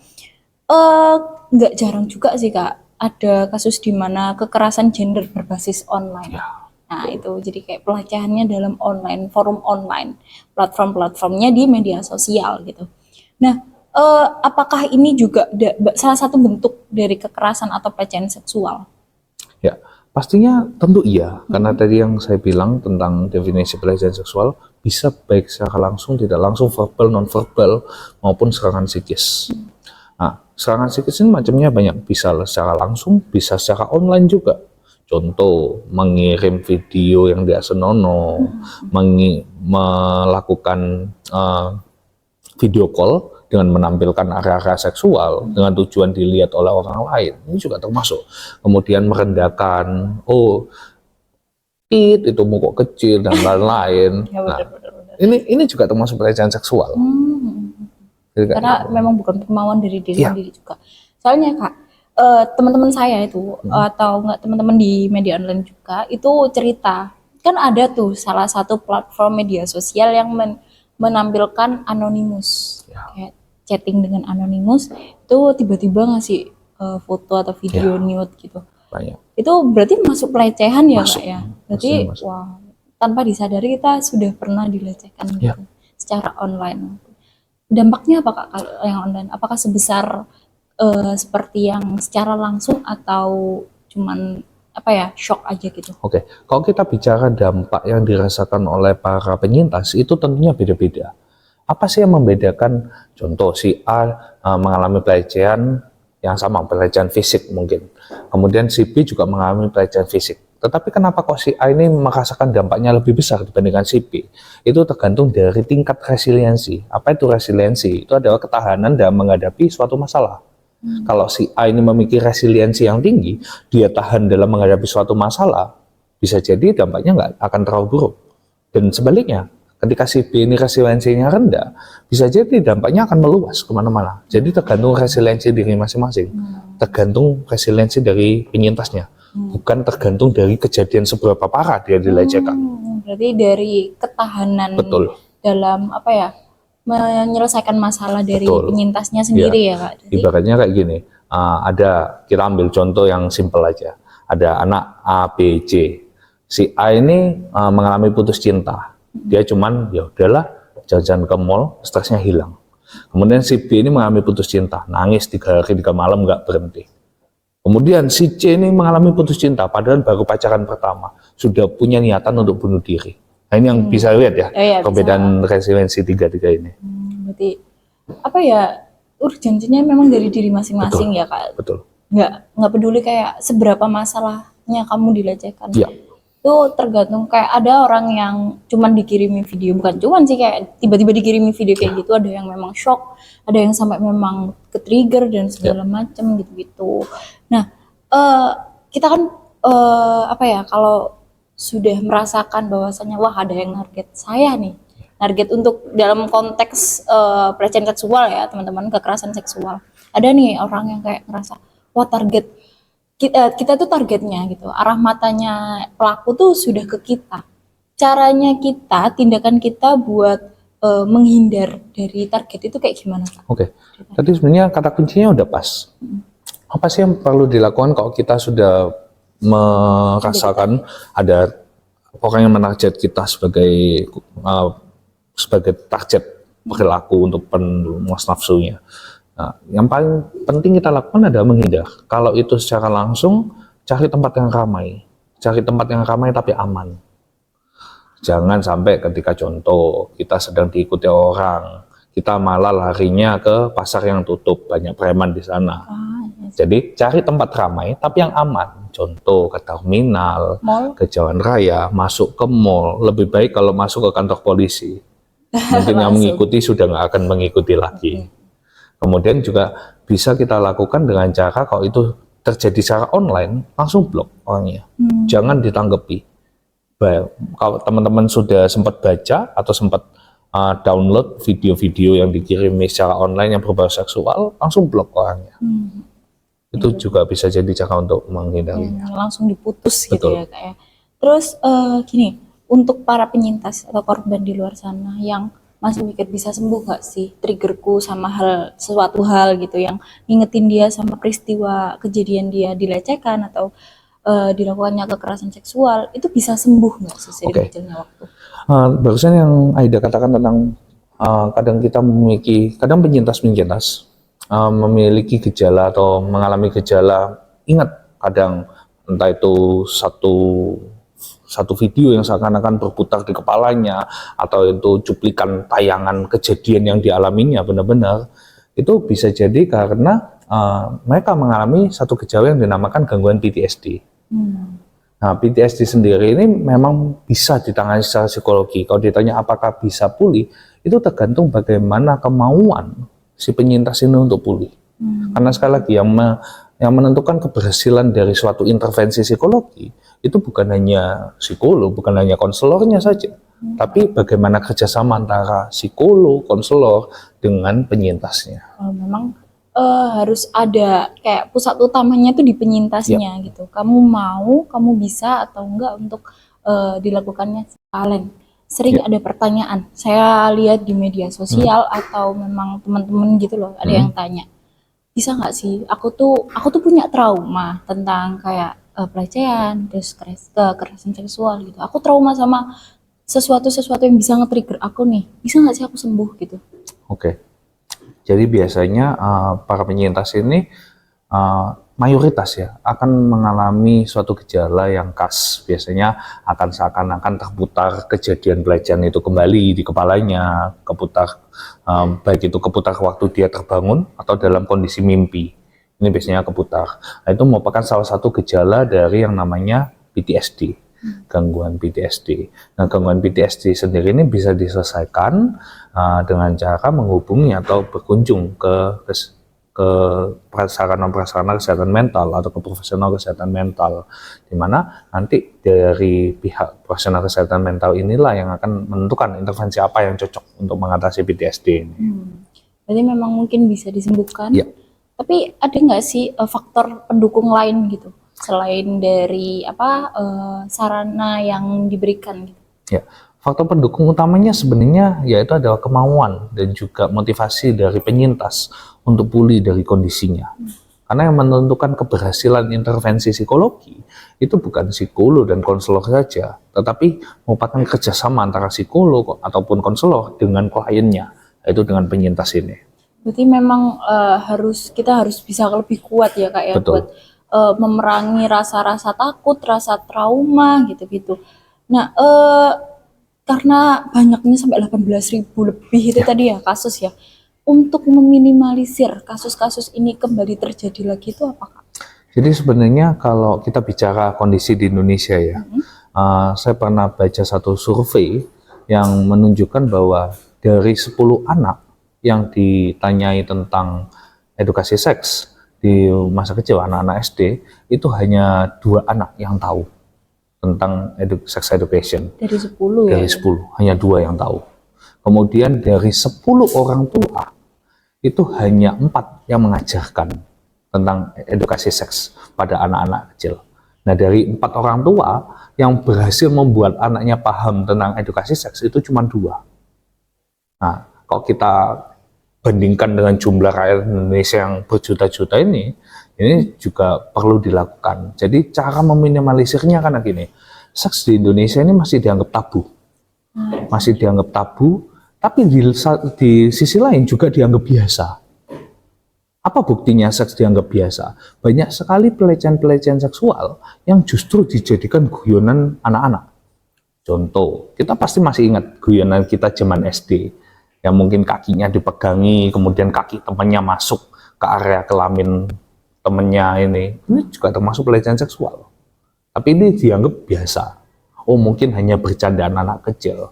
Nggak jarang juga sih Kak ada kasus di mana kekerasan gender berbasis online. Nah itu jadi kayak pelecehannya dalam online, forum online, platform-platformnya di media sosial gitu. Nah apakah ini juga salah satu bentuk dari kekerasan atau pelecehan seksual? Ya, pastinya tentu iya, karena tadi yang saya bilang tentang definisi pelecehan seksual bisa baik secara langsung, tidak langsung, verbal, non-verbal, maupun serangan psikis. Nah, serangan psikis ini macamnya banyak, bisa secara langsung, bisa secara online juga. Contoh, mengirim video yang tidak senonoh, melakukan video call dengan menampilkan area-area seksual dengan tujuan dilihat oleh orang lain, ini juga termasuk. Kemudian merendahkan, itu muka kecil dan lain-lain. Ya, Nah, benar. ini juga termasuk pelecehan seksual. Jadi kayak Karena gitu. memang bukan kemauan dari diri Iya. sendiri juga. Soalnya Kak, teman-teman saya itu atau enggak teman-teman di media online juga itu cerita, kan ada tuh salah satu platform media sosial yang menampilkan anonimus, kayak chatting dengan anonimus itu tiba-tiba ngasih foto atau video nude gitu. Banyak. Itu berarti masuk pelecehan ya Masuk. Kak ya? Berarti Masuk. wah, tanpa disadari kita sudah pernah dilecehkan Ya. gitu secara online. Dampaknya apa Kak kalau yang online? Apakah sebesar seperti yang secara langsung atau cuman shock aja gitu? Oke, kalau kita bicara dampak yang dirasakan oleh para penyintas itu tentunya beda-beda. Apa sih yang membedakan? Contoh si A mengalami pelecehan yang sama, pelecehan fisik mungkin. Kemudian si B juga mengalami pelecehan fisik. Tetapi kenapa kok si A ini merasakan dampaknya lebih besar dibandingkan si B? Itu tergantung dari tingkat resiliensi. Apa itu resiliensi? Itu adalah ketahanan dalam menghadapi suatu masalah. Kalau si A ini memiliki resiliensi yang tinggi, dia tahan dalam menghadapi suatu masalah, bisa jadi dampaknya nggak akan terlalu buruk. Dan sebaliknya, ketika si B ini resiliensinya rendah, bisa jadi dampaknya akan meluas kemana-mana. Jadi tergantung resiliensi diri masing-masing, tergantung resiliensi dari penyintasnya, bukan tergantung dari kejadian seberapa parah dia dilecehkan. Berarti dari ketahanan Betul. dalam menyelesaikan masalah dari Betul. penyintasnya sendiri ya Kak. Jadi, Ibaratnya kayak gini, kita ambil contoh yang simpel aja. Ada anak A, B, C. Si A ini mengalami putus cinta. Dia cuman ya udahlah jalan-jalan ke mall, stresnya hilang. Kemudian si B ini mengalami putus cinta, nangis 3 hari 3 malam nggak berhenti. Kemudian si C ini mengalami putus cinta, padahal baru pacaran pertama, sudah punya niatan untuk bunuh diri. Nah ini yang bisa lihat ya, iya, perbedaan resiliensi tiga-tiga ini. berarti urgensinya memang dari diri masing-masing ya Kak. Betul. Nggak peduli kayak seberapa masalahnya kamu dilecehkan. Iya. Itu tergantung, kayak ada orang yang cuman dikirimi video, bukan cuman sih, kayak tiba-tiba dikirimi video kayak gitu, ada yang memang shock, ada yang sampai memang ke trigger dan segala macam gitu-gitu. Nah, kita kan kalau sudah merasakan bahwasannya wah ada yang target saya nih, target untuk dalam konteks pelecehan seksual ya teman-teman, kekerasan seksual, ada nih orang yang kayak ngerasa wah target kita tuh targetnya gitu, arah matanya pelaku tuh sudah ke kita. Caranya kita, tindakan kita buat menghindar dari target itu kayak gimana Kak? Oke, tadi sebenarnya kata kuncinya udah pas. Apa sih yang perlu dilakukan kalau kita sudah merasakan ada orang yang menarget kita sebagai target perilaku untuk pemuas nafsunya? Nah, yang paling penting kita lakukan adalah menghindar. Kalau itu secara langsung, cari tempat yang ramai. Cari tempat yang ramai tapi aman. Jangan sampai ketika contoh kita sedang diikuti orang, kita malah larinya ke pasar yang tutup, banyak preman di sana. Jadi cari tempat ramai tapi yang aman. Contoh ke terminal, Mall? ke jalan raya, masuk ke mall. Lebih baik kalau masuk ke kantor polisi. Mungkin yang mengikuti sudah nggak akan mengikuti lagi. Kemudian juga bisa kita lakukan dengan cara kalau itu terjadi secara online, langsung blok orangnya. Jangan ditanggapi. Kalau teman-teman sudah sempat baca atau sempat download video-video yang dikirimi secara online yang berbau seksual, langsung blok orangnya. Itu juga bisa jadi cara untuk menghindarinya. Langsung diputus gitu Betul. ya Kak ya. Terus gini, untuk para penyintas atau korban di luar sana yang masih mikir bisa sembuh gak sih triggerku sama sesuatu hal gitu yang ngingetin dia sama peristiwa kejadian dia dilecehkan atau dilakukannya kekerasan seksual, itu bisa sembuh nggak sih seiring berjalannya waktu? Barusan yang Aida katakan tentang kadang penyintas memiliki gejala atau mengalami gejala, ingat kadang entah itu satu video yang seakan-akan berputar di kepalanya atau itu cuplikan tayangan kejadian yang dialaminya benar-benar, itu bisa jadi karena mereka mengalami satu gejala yang dinamakan gangguan PTSD. Nah, PTSD sendiri ini memang bisa ditangani secara psikologi. Kalau ditanya apakah bisa pulih, itu tergantung bagaimana kemauan si penyintas ini untuk pulih. Karena sekali lagi yang menentukan keberhasilan dari suatu intervensi psikologi itu bukan hanya psikolog, bukan hanya konselornya saja, tapi bagaimana kerjasama antara psikolog, konselor dengan penyintasnya. Memang harus ada kayak pusat utamanya tuh di penyintasnya gitu. Kamu mau, kamu bisa atau enggak untuk dilakukannya. Kalian sering ada pertanyaan. Saya lihat di media sosial atau memang teman-teman gitu loh, ada yang tanya, bisa nggak sih? Aku tuh punya trauma tentang kayak pelecehan, terus kekerasan seksual gitu. Aku trauma sama sesuatu yang bisa nge-trigger aku nih. Bisa nggak sih aku sembuh gitu? Oke. Jadi biasanya para penyintas ini mayoritas ya akan mengalami suatu gejala yang khas. Biasanya akan seakan-akan terputar kejadian pelecehan itu kembali di kepalanya, baik itu keputar waktu dia terbangun atau dalam kondisi mimpi. Ini biasanya keputar. Nah, itu merupakan salah satu gejala dari yang namanya PTSD, gangguan PTSD. Nah, gangguan PTSD sendiri ini bisa diselesaikan dengan cara menghubungi atau berkunjung ke prasarana kesehatan mental atau ke profesional kesehatan mental, di mana nanti dari pihak profesional kesehatan mental inilah yang akan menentukan intervensi apa yang cocok untuk mengatasi PTSD ini. Berarti memang mungkin bisa disembuhkan. Ya. Tapi ada nggak sih faktor pendukung lain gitu selain dari sarana yang diberikan gitu? Ya, faktor pendukung utamanya sebenarnya yaitu adalah kemauan dan juga motivasi dari penyintas untuk pulih dari kondisinya. Karena yang menentukan keberhasilan intervensi psikologi itu bukan psikolog dan konselor saja, tetapi merupakan kerjasama antara psikolog ataupun konselor dengan kliennya, yaitu dengan penyintas ini. Berarti memang kita harus bisa lebih kuat ya Kak ya. Betul. Buat memerangi rasa-rasa takut, rasa trauma gitu-gitu. Nah, karena banyaknya sampai 18.000 lebih itu tadi ya kasus ya. Untuk meminimalisir kasus-kasus ini kembali terjadi lagi itu apa Kak? Jadi sebenarnya kalau kita bicara kondisi di Indonesia ya, saya pernah baca satu survei yang menunjukkan bahwa dari 10 anak yang ditanyai tentang edukasi seks di masa kecil, anak-anak SD, itu hanya 2 anak yang tahu tentang sex education. Dari 10 ya? Dari 10, hanya 2 yang tahu. Kemudian dari 10 orang tua, itu hanya 4 yang mengajarkan tentang edukasi seks pada anak-anak kecil. Nah, dari 4 orang tua yang berhasil membuat anaknya paham tentang edukasi seks itu cuma 2. Nah, kalau kita bandingkan dengan jumlah rakyat Indonesia yang berjuta-juta ini juga perlu dilakukan. Jadi cara meminimalisirnya karena gini, seks di Indonesia ini masih dianggap tabu. Masih dianggap tabu, tapi di sisi lain juga dianggap biasa. Apa buktinya seks dianggap biasa? Banyak sekali pelecehan-pelecehan seksual yang justru dijadikan guyonan anak-anak. Contoh, kita pasti masih ingat guyonan kita zaman SD, yang mungkin kakinya dipegangi, kemudian kaki temannya masuk ke area kelamin temannya ini juga termasuk pelecehan seksual. Tapi ini dianggap biasa. Oh, mungkin hanya bercandaan anak kecil.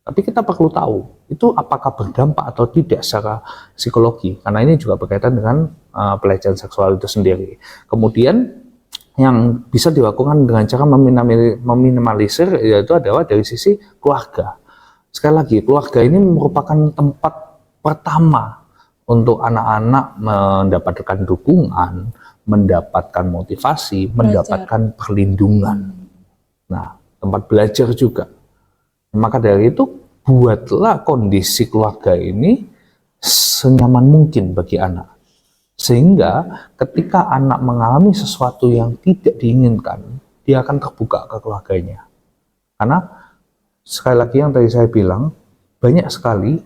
Tapi kita perlu tahu, itu apakah berdampak atau tidak secara psikologi. Karena ini juga berkaitan dengan pelecehan seksual itu sendiri. Kemudian yang bisa dilakukan dengan cara meminimalisir yaitu adalah dari sisi keluarga. Sekali lagi, keluarga ini merupakan tempat pertama untuk anak-anak mendapatkan dukungan, mendapatkan motivasi, mendapatkan perlindungan. Nah, tempat belajar juga. Maka dari itu, buatlah kondisi keluarga ini senyaman mungkin bagi anak. Sehingga ketika anak mengalami sesuatu yang tidak diinginkan, dia akan terbuka ke keluarganya. Karena sekali lagi yang tadi saya bilang, banyak sekali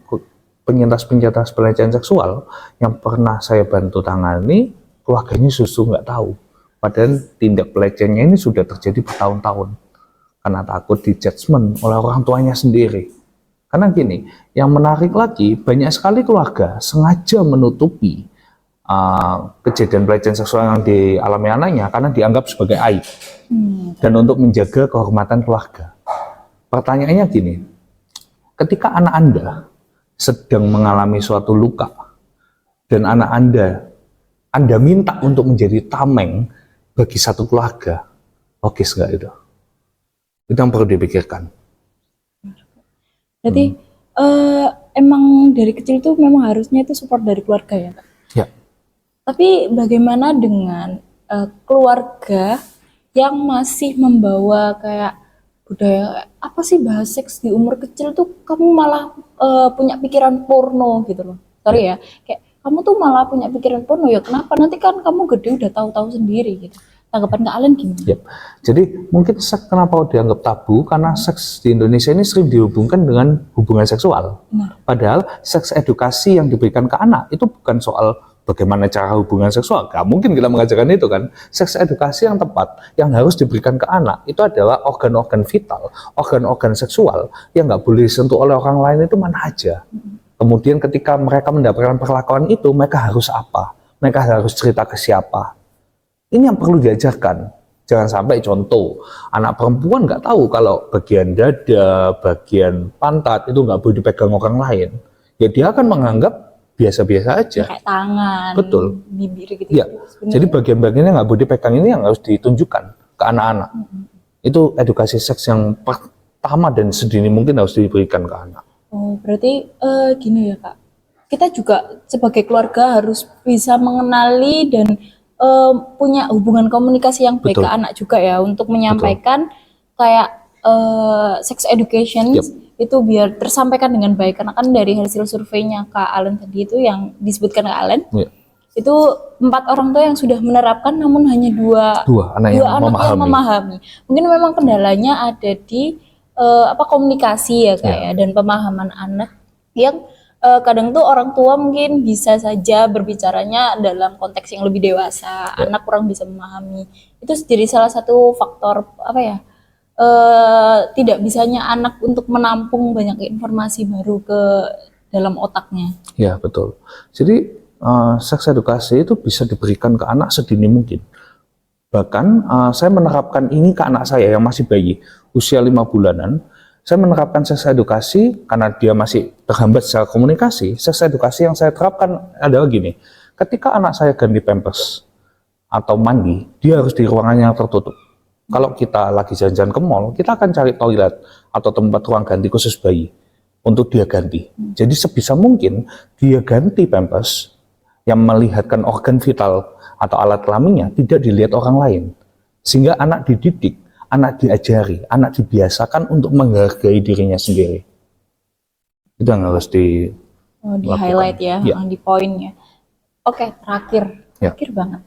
penyintas-penyintas pelecehan seksual yang pernah saya bantu tangani, keluarganya justru nggak tahu. Padahal tindak pelecehannya ini sudah terjadi bertahun-tahun. Karena takut di-judgment oleh orang tuanya sendiri. Karena gini, yang menarik lagi, banyak sekali keluarga sengaja menutupi kejadian pelecehan seksual yang dialami anaknya karena dianggap sebagai aib. Dan untuk menjaga kehormatan keluarga. Pertanyaannya gini, ketika anak Anda sedang mengalami suatu luka dan anak Anda minta untuk menjadi tameng bagi satu keluarga, logis nggak itu? Itu yang perlu dipikirkan. Berarti emang dari kecil tuh memang harusnya itu support dari keluarga ya, Kak? Ya. Tapi bagaimana dengan keluarga yang masih membawa kayak budaya apa sih bahas seks di umur kecil tuh kamu malah punya pikiran porno gitu loh. Sorry ya, kayak kamu tuh malah punya pikiran porno ya kenapa? Nanti kan kamu gede udah tahu-tahu sendiri gitu. Tanggapan Kak Alen gimana? Yep. Jadi mungkin seks kenapa dianggap tabu karena seks di Indonesia ini sering dihubungkan dengan hubungan seksual. Benar. Padahal seks edukasi yang diberikan ke anak itu bukan soal bagaimana cara hubungan seksual. Gak mungkin kita mengajarkan itu kan. Seks edukasi yang tepat yang harus diberikan ke anak itu adalah organ-organ vital, organ-organ seksual yang nggak boleh disentuh oleh orang lain itu mana aja. Kemudian ketika mereka mendapatkan perlakuan itu, mereka harus apa? Mereka harus cerita ke siapa? Ini yang perlu diajarkan. Jangan sampai contoh, anak perempuan nggak tahu kalau bagian dada, bagian pantat itu nggak boleh dipegang orang lain. Ya dia akan menganggap biasa-biasa aja. Kayak tangan, betul, bibir gitu. Ya. Jadi bagian-bagiannya nggak boleh dipegang ini yang harus ditunjukkan ke anak-anak. Itu edukasi seks yang pertama dan sedini mungkin harus diberikan ke anak. Oh, berarti gini ya Kak, kita juga sebagai keluarga harus bisa mengenali dan punya hubungan komunikasi yang baik Betul. ke anak juga ya untuk menyampaikan kayak sex education itu biar tersampaikan dengan baik karena kan dari hasil surveinya Kak Alen tadi itu yang disebutkan Kak Alen itu 4 orang tua yang sudah menerapkan namun hanya dua anak yang memahami. Mungkin memang kendalanya ada di komunikasi ya Kak ya dan pemahaman anak yang kadang tuh orang tua mungkin bisa saja berbicaranya dalam konteks yang lebih dewasa, anak kurang bisa memahami. Itu jadi salah satu faktor tidak bisanya anak untuk menampung banyak informasi baru ke dalam otaknya. Ya betul. Jadi seks edukasi itu bisa diberikan ke anak sedini mungkin. Bahkan saya menerapkan ini ke anak saya yang masih bayi, usia 5 bulanan. Saya menerapkan seks edukasi karena dia masih terhambat secara komunikasi. Seks edukasi yang saya terapkan adalah gini, ketika anak saya ganti pampers atau mandi, dia harus di ruangan yang tertutup. Kalau kita lagi jalan-jalan ke mall, kita akan cari toilet atau tempat ruang ganti khusus bayi untuk dia ganti. Jadi sebisa mungkin dia ganti pampers yang melihatkan organ vital atau alat kelaminnya tidak dilihat orang lain. Sehingga anak dididik, anak diajari, anak dibiasakan untuk menghargai dirinya sendiri. Itu yang harus di highlight ya, yang di poinnya. Oke, terakhir banget.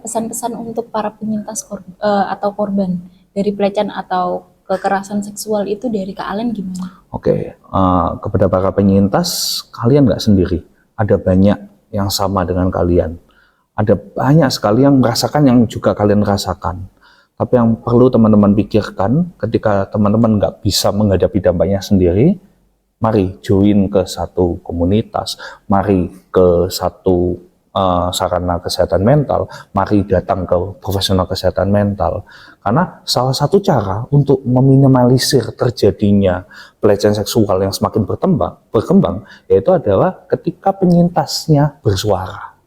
Pesan-pesan untuk para penyintas atau korban dari pelecehan atau kekerasan seksual itu dari Kak Alen gimana? Oke, kepada para penyintas, kalian nggak sendiri. Ada banyak yang sama dengan kalian. Ada banyak sekali yang merasakan yang juga kalian rasakan. Tapi yang perlu teman-teman pikirkan ketika teman-teman nggak bisa menghadapi dampaknya sendiri, mari join ke satu komunitas, mari ke satu sarana kesehatan mental, mari datang ke profesional kesehatan mental. Karena salah satu cara untuk meminimalisir terjadinya pelecehan seksual yang semakin berkembang yaitu adalah ketika penyintasnya bersuara.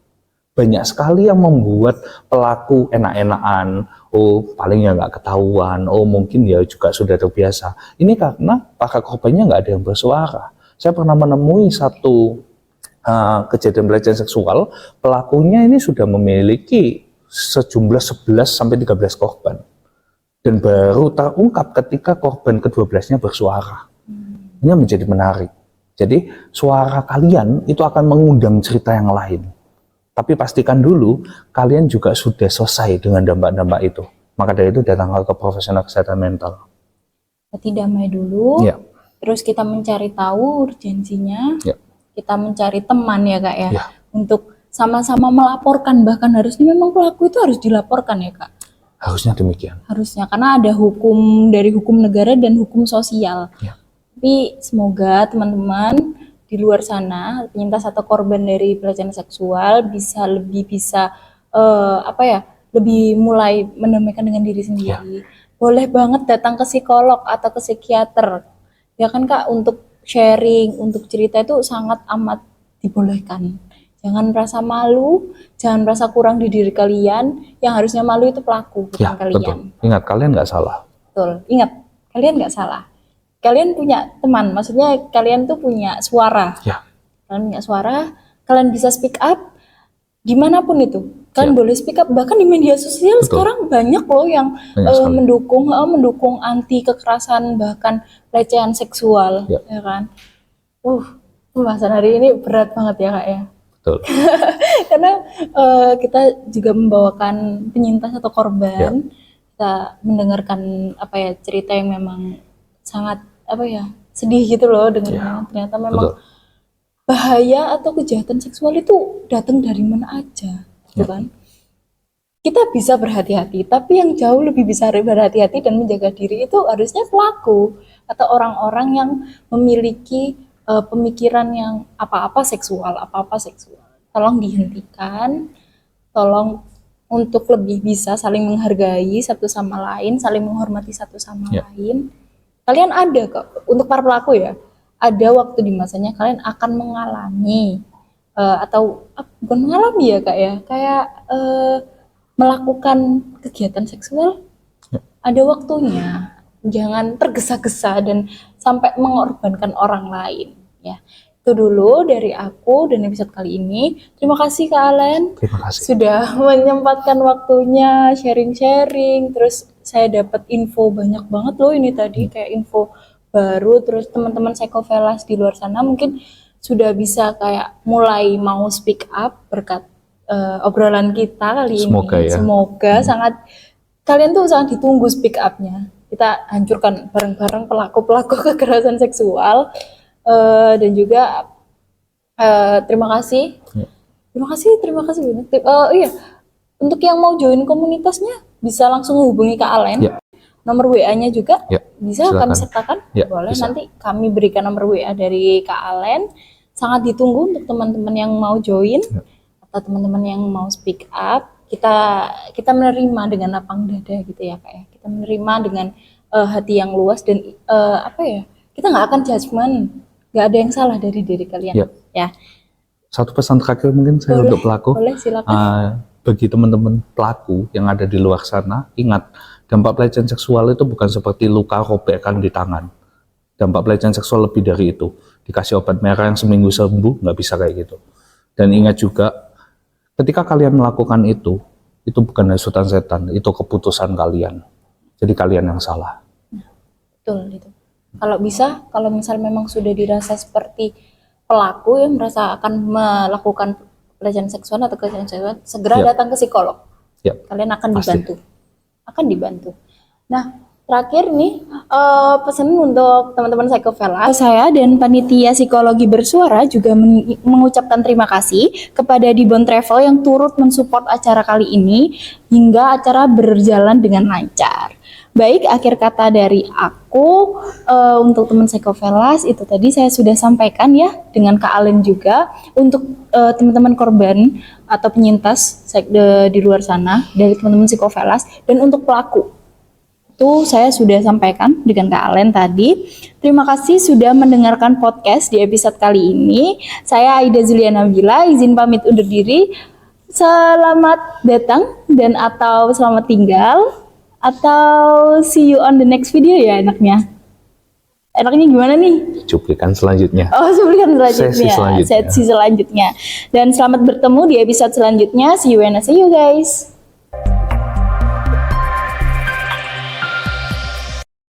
Banyak sekali yang membuat pelaku enak-enakan, palingnya nggak ketahuan, mungkin ya juga sudah terbiasa. Ini karena para korbannya nggak ada yang bersuara. Saya pernah menemui satu kejadian pelecehan seksual, pelakunya ini sudah memiliki sejumlah 11-13 korban. Dan baru terungkap ketika korban ke-12-nya bersuara. Ini menjadi menarik. Jadi suara kalian itu akan mengundang cerita yang lain. Tapi pastikan dulu kalian juga sudah selesai dengan dampak-dampak itu. Maka dari itu datanglah ke profesional kesehatan mental. Kita damai dulu, terus kita mencari tahu urgensinya, kita mencari teman ya Kak ya, untuk sama-sama melaporkan, bahkan harusnya memang pelaku itu harus dilaporkan ya Kak. Harusnya demikian. Harusnya, karena ada hukum dari hukum negara dan hukum sosial. Tapi semoga teman-teman di luar sana, penyintas atau korban dari pelecehan seksual lebih mulai mendamaikan dengan diri sendiri. Boleh banget datang ke psikolog atau ke psikiater, ya kan Kak, untuk sharing, untuk cerita itu sangat amat dibolehkan. Jangan merasa malu, jangan merasa kurang di diri kalian. Yang harusnya malu itu pelaku, bukan Ya, kalian. betul. Ingat, kalian nggak salah. Betul. Ingat, kalian nggak salah. Kalian punya teman, maksudnya kalian tuh punya suara. Ya. Kalian punya suara, kalian bisa speak up dimanapun itu. Kalian Ya. boleh speak up, bahkan di media sosial Betul. sekarang banyak loh yang Banyak sekali. mendukung anti kekerasan, bahkan pelecehan seksual, Ya. ya kan? Pembahasan hari ini berat banget ya Kak ya. Betul. Karena kita juga membawakan penyintas atau korban, kita mendengarkan apa ya, cerita yang memang sangat apa ya, sedih gitu loh dengarnya. Ternyata memang Betul. bahaya atau kejahatan seksual itu datang dari mana aja, gitu kan? Kita bisa berhati-hati, tapi yang jauh lebih bisa berhati-hati dan menjaga diri itu harusnya pelaku atau orang-orang yang memiliki pemikiran yang apa-apa seksual. Tolong dihentikan, tolong untuk lebih bisa saling menghargai satu sama lain, saling menghormati satu sama lain. Kalian ada kok, untuk para pelaku ya, ada waktu di masanya kalian akan mengalami atau bukan mengalami ya Kak ya, kayak melakukan kegiatan seksual. Ada waktunya, jangan tergesa-gesa dan sampai mengorbankan orang lain ya. Itu dulu dari aku dan episode kali ini. Terima kasih Kak Alen. Terima kasih. Sudah menyempatkan waktunya sharing-sharing. Terus saya dapat info banyak banget loh ini tadi, kayak info baru. Terus teman-teman Psychovelas di luar sana mungkin sudah bisa kayak mulai mau speak up berkat obrolan kita kali Semoga ini. ya. Semoga sangat kalian tuh sangat ditunggu speak up-nya. Kita hancurkan bareng-bareng pelaku-pelaku kekerasan seksual. Dan juga terima kasih banyak. Iya, untuk yang mau join komunitasnya bisa langsung hubungi Kak Alen. Nomor WA-nya juga bisa kami sertakan. Boleh, bisa. nanti kami berikan nomor WA dari Kak Alen. Sangat ditunggu untuk teman-teman yang mau join atau teman-teman yang mau speak up. Kita menerima dengan lapang dada gitu ya Kak ya. Kita menerima dengan hati yang luas dan kita nggak akan judgement. Nggak ada yang salah dari diri kalian. Ya. Satu pesan terakhir mungkin saya untuk pelaku. Boleh, silakan. Bagi teman-teman pelaku yang ada di luar sana, ingat, dampak pelecehan seksual itu bukan seperti luka robekan di tangan. Dampak pelecehan seksual lebih dari itu. Dikasih obat merah yang seminggu sembuh, nggak bisa kayak gitu. Dan ingat juga, ketika kalian melakukan itu bukan hasutan setan, itu keputusan kalian. Jadi kalian yang salah. Betul itu. Kalau bisa, kalau misal memang sudah dirasa seperti pelaku yang merasa akan melakukan pelecehan seksual atau kekerasan seksual, segera datang ke psikolog. Kalian akan dibantu. Nah, terakhir nih pesan untuk teman-teman Psychovelas. Saya dan panitia psikologi bersuara juga mengucapkan terima kasih kepada Dibon Travel yang turut mensupport acara kali ini hingga acara berjalan dengan lancar. Baik, akhir kata dari aku untuk teman Psychovelas itu tadi saya sudah sampaikan ya dengan Kak Alen juga. Untuk teman-teman korban atau penyintas di luar sana dari teman-teman Psychovelas, dan untuk pelaku itu saya sudah sampaikan dengan Kak Alen tadi. Terima kasih sudah mendengarkan podcast di episode kali ini. Saya Aida Zuliana Nabila izin pamit undur diri. Selamat datang dan atau selamat tinggal. Atau see you on the next video ya enaknya. Enaknya gimana nih? Cuplikan selanjutnya. Cuplikan selanjutnya. Sesi selanjutnya. Dan selamat bertemu di episode selanjutnya. See you and I see you guys.